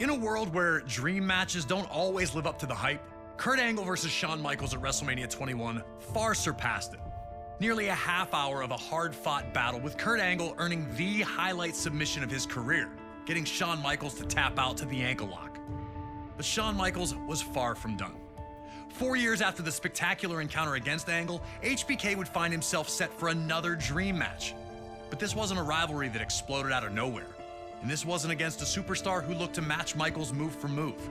In a world where dream matches don't always live up to the hype, Kurt Angle versus Shawn Michaels at WrestleMania 21 far surpassed it. Nearly a half hour of a hard-fought battle with Kurt Angle earning the highlight submission of his career, getting Shawn Michaels to tap out to the ankle lock. But Shawn Michaels was far from done. 4 years after the spectacular encounter against Angle, HBK would find himself set for another dream match. But this wasn't a rivalry that exploded out of nowhere. And this wasn't against a superstar who looked to match Michaels move for move.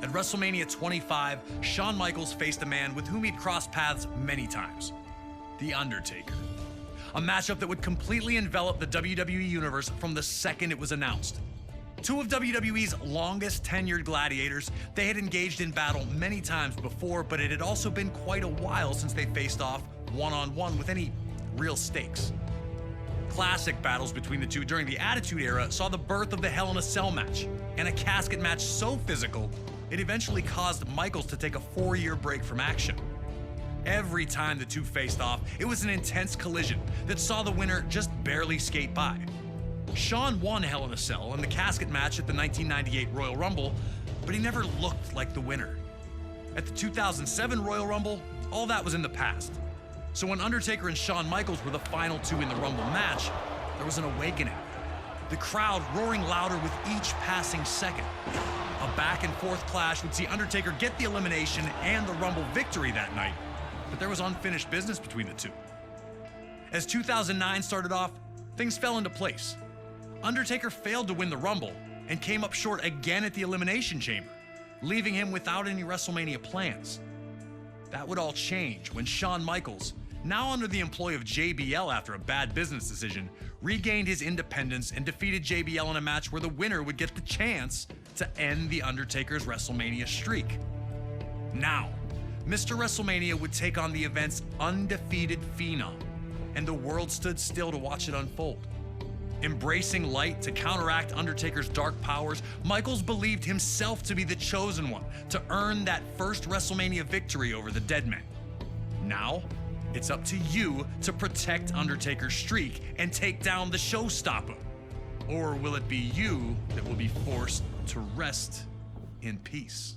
At WrestleMania 25, Shawn Michaels faced a man with whom he'd crossed paths many times, The Undertaker. A matchup that would completely envelop the WWE Universe from the second it was announced. Two of WWE's longest tenured gladiators, they had engaged in battle many times before, but it had also been quite a while since they faced off one-on-one with any real stakes. Classic battles between the two during the Attitude Era saw the birth of the Hell in a Cell match, and a casket match so physical, it eventually caused Michaels to take a 4-year break from action. Every time the two faced off, it was an intense collision that saw the winner just barely skate by. Shawn won Hell in a Cell and the casket match at the 1998 Royal Rumble, but he never looked like the winner. At the 2007 Royal Rumble, all that was in the past. So when Undertaker and Shawn Michaels were the final two in the Rumble match, there was an awakening. The crowd roaring louder with each passing second. A back and forth clash would see Undertaker get the elimination and the Rumble victory that night, but there was unfinished business between the two. As 2009 started off, things fell into place. Undertaker failed to win the Rumble and came up short again at the Elimination Chamber, leaving him without any WrestleMania plans. That would all change when Shawn Michaels, now under the employ of JBL after a bad business decision, regained his independence and defeated JBL in a match where the winner would get the chance to end The Undertaker's WrestleMania streak. Now, Mr. WrestleMania would take on the event's undefeated phenom, and the world stood still to watch it unfold. Embracing light to counteract Undertaker's dark powers, Michaels believed himself to be the chosen one to earn that first WrestleMania victory over the Deadman. Now, it's up to you to protect Undertaker's streak and take down the showstopper. Or will it be you that will be forced to rest in peace?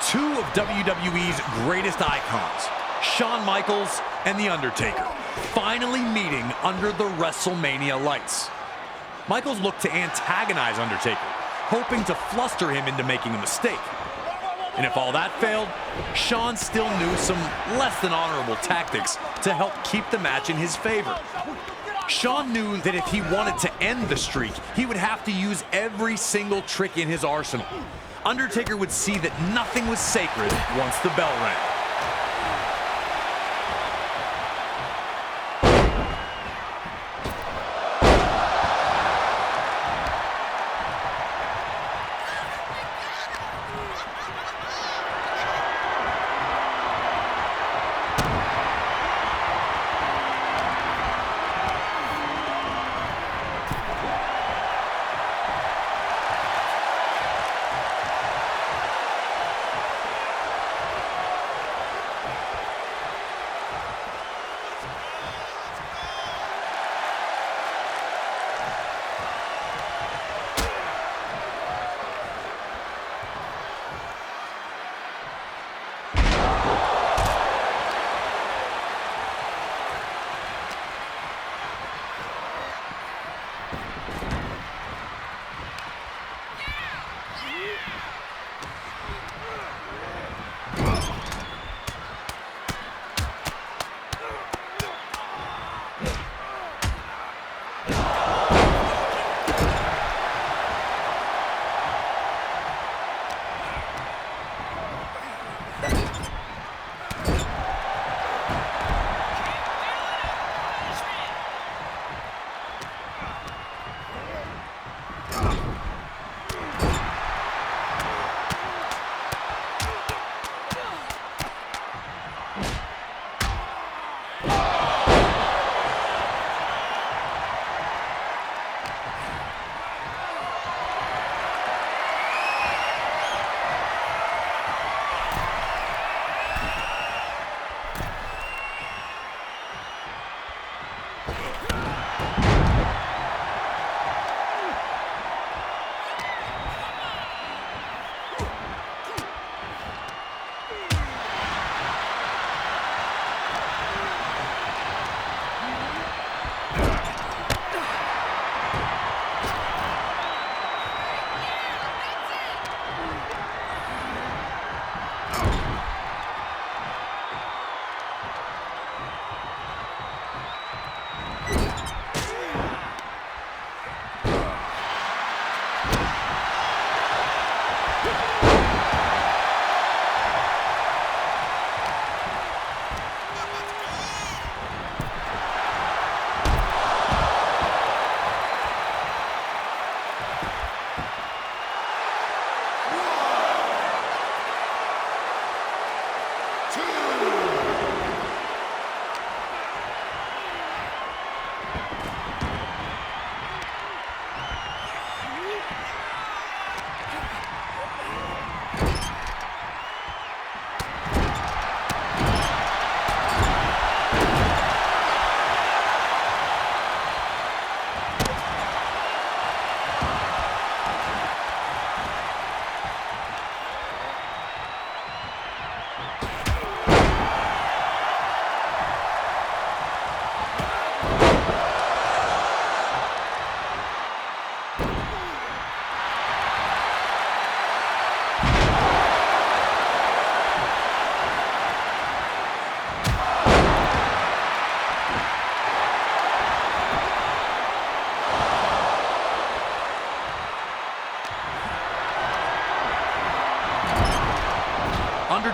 Two of WWE's greatest icons, Shawn Michaels and The Undertaker, finally meeting under the WrestleMania lights. Michaels looked to antagonize Undertaker, hoping to fluster him into making a mistake. And if all that failed, Shawn still knew some less than honorable tactics to help keep the match in his favor. Shawn knew that if he wanted to end the streak, he would have to use every single trick in his arsenal. Undertaker would see that nothing was sacred once the bell rang.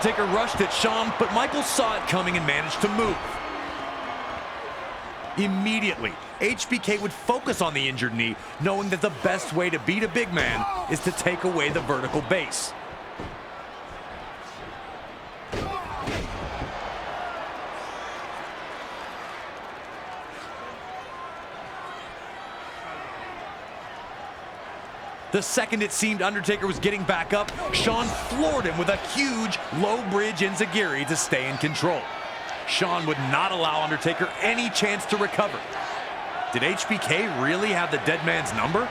Undertaker rushed at Shawn, but Michaels saw it coming and managed to move. Immediately, HBK would focus on the injured knee, knowing that the best way to beat a big man is to take away the vertical base. The second it seemed Undertaker was getting back up, Shawn floored him with a huge low bridge enziguri to stay in control. Shawn would not allow Undertaker any chance to recover. Did HBK really have the dead man's number?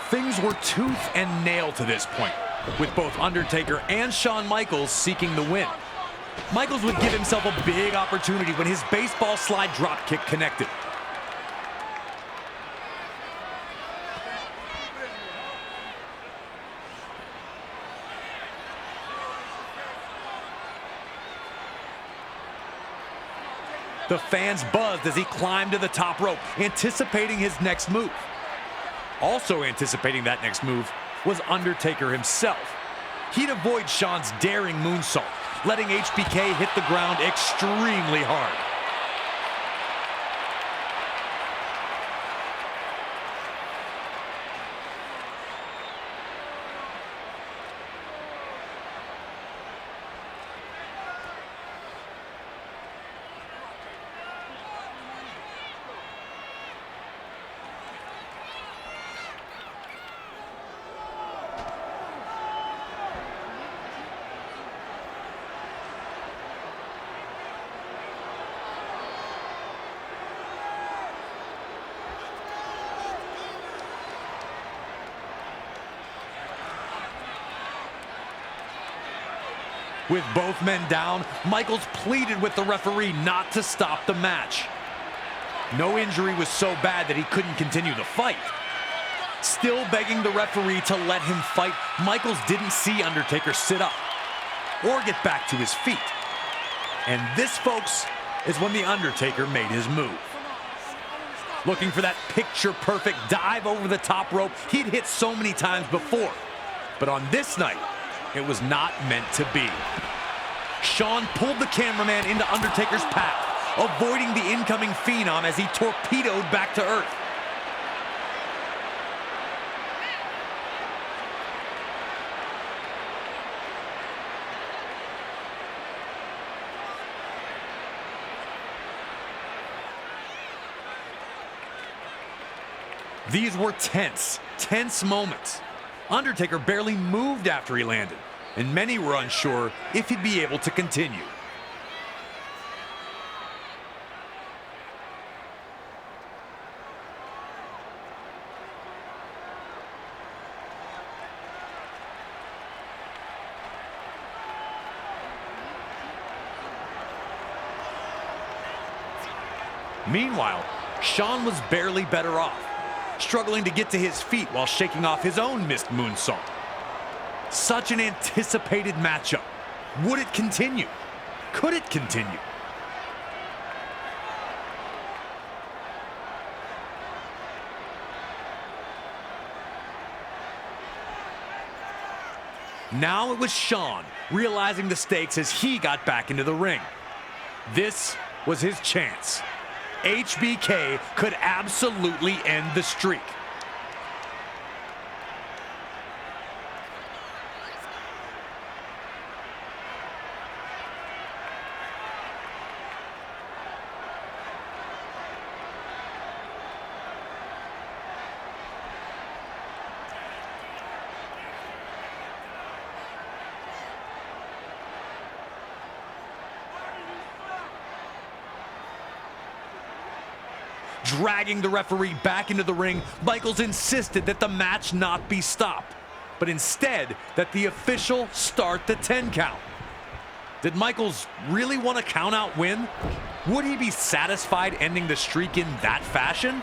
Things were tooth and nail to this point, with both Undertaker and Shawn Michaels seeking the win. Michaels would give himself a big opportunity when his baseball slide dropkick connected. The fans buzzed as he climbed to the top rope, anticipating his next move. Also anticipating that next move was Undertaker himself. He'd avoid Shawn's daring moonsault, letting HBK hit the ground extremely hard. With both men down, Michaels pleaded with the referee not to stop the match. No injury was so bad that he couldn't continue the fight. Still begging the referee to let him fight, Michaels didn't see Undertaker sit up or get back to his feet. And this, folks, is when The Undertaker made his move. Looking for that picture-perfect dive over the top rope he'd hit so many times before. But on this night, it was not meant to be. Shawn pulled the cameraman into Undertaker's path, avoiding the incoming Phenom as he torpedoed back to earth. These were tense moments. Undertaker barely moved after he landed, and many were unsure if he'd be able to continue. Meanwhile, Shawn was barely better off, struggling to get to his feet while shaking off his own missed moonsault. Such an anticipated matchup. Would it continue? Could it continue? Now it was Shawn realizing the stakes as he got back into the ring. This was his chance. HBK could absolutely end the streak. Dragging the referee back into the ring, Michaels insisted that the match not be stopped, but instead that the official start the 10 count. Did Michaels really want a count-out win? Would he be satisfied ending the streak in that fashion?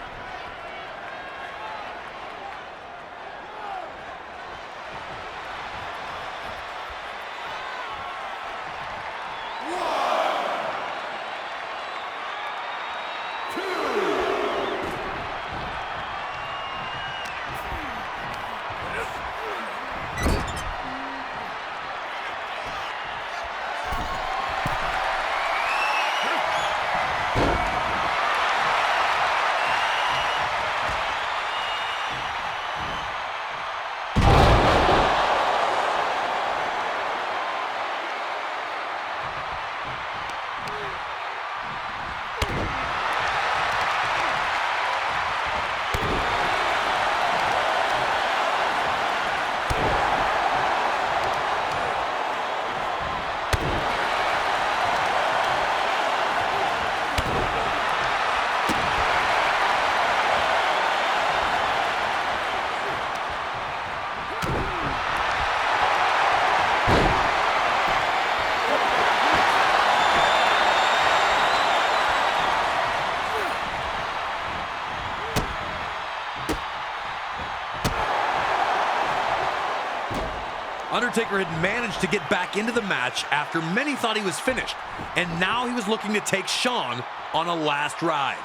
Undertaker had managed to get back into the match after many thought he was finished, and now he was looking to take Shawn on a last ride.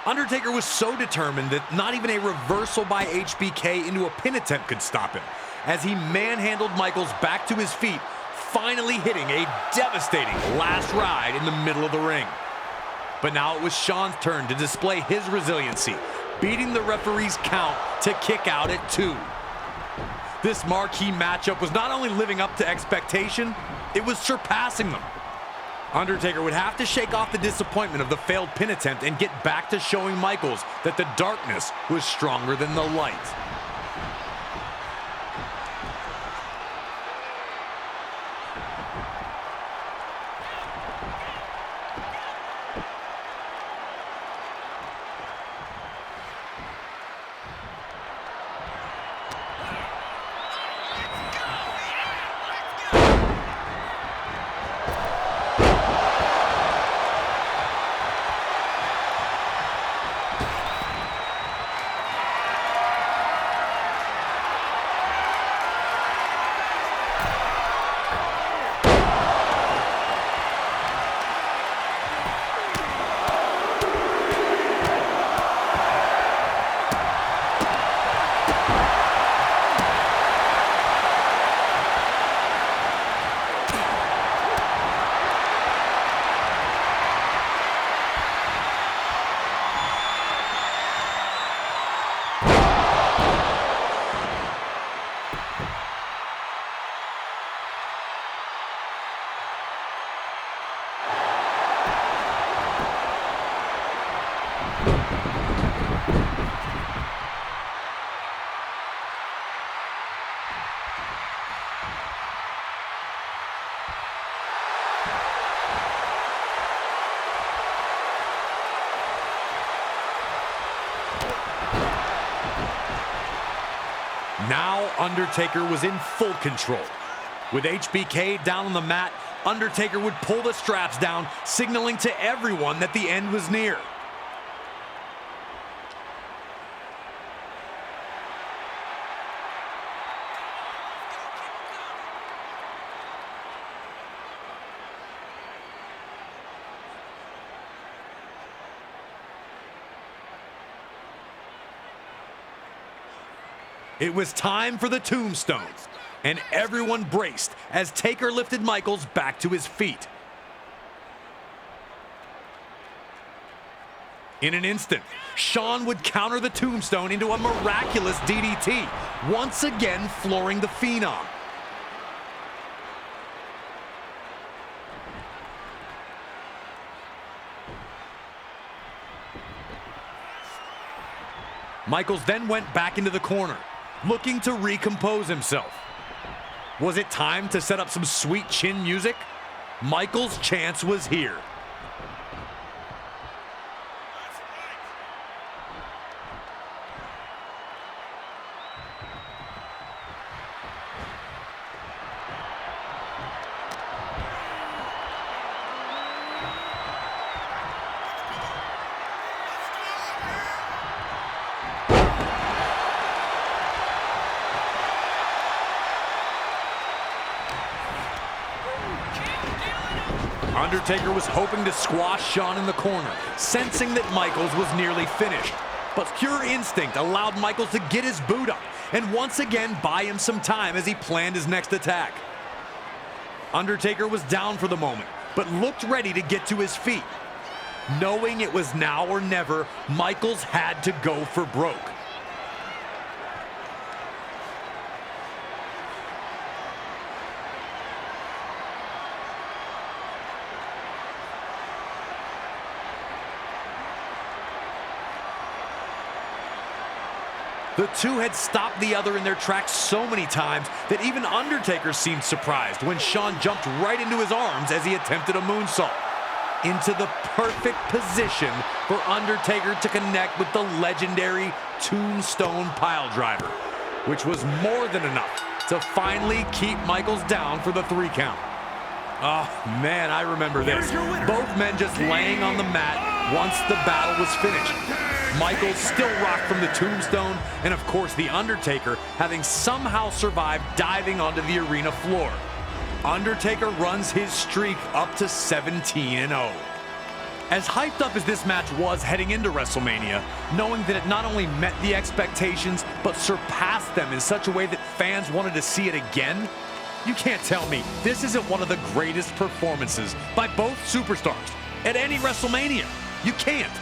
Undertaker was so determined that not even a reversal by HBK into a pin attempt could stop him, as he manhandled Michaels back to his feet, finally hitting a devastating last ride in the middle of the ring. But now it was Shawn's turn to display his resiliency, beating the referee's count to kick out at 2. This marquee matchup was not only living up to expectation, it was surpassing them. Undertaker would have to shake off the disappointment of the failed pin attempt and get back to showing Michaels that the darkness was stronger than the light. Now Undertaker was in full control. With HBK down on the mat, Undertaker would pull the straps down, signaling to everyone that the end was near. It was time for the tombstone, and everyone braced as Taker lifted Michaels back to his feet. In an instant, Shawn would counter the tombstone into a miraculous DDT, once again flooring the Phenom. Michaels then went back into the corner, looking to recompose himself. Was it time to set up some sweet chin music? Michaels' chance was here. Undertaker was hoping to squash Shawn in the corner, sensing that Michaels was nearly finished. But pure instinct allowed Michaels to get his boot up and once again buy him some time as he planned his next attack. Undertaker was down for the moment, but looked ready to get to his feet. Knowing it was now or never, Michaels had to go for broke. The two had stopped the other in their tracks so many times that even Undertaker seemed surprised when Shawn jumped right into his arms as he attempted a moonsault. Into the perfect position for Undertaker to connect with the legendary Tombstone Piledriver, which was more than enough to finally keep Michaels down for the 3 count. Oh man, I remember this. Both men just laying on the mat once the battle was finished. Michaels still rocked from the tombstone, and of course The Undertaker having somehow survived diving onto the arena floor. Undertaker runs his streak up to 17-0. As hyped up as this match was heading into WrestleMania, knowing that it not only met the expectations, but surpassed them in such a way that fans wanted to see it again, you can't tell me this isn't one of the greatest performances by both superstars at any WrestleMania. You can't.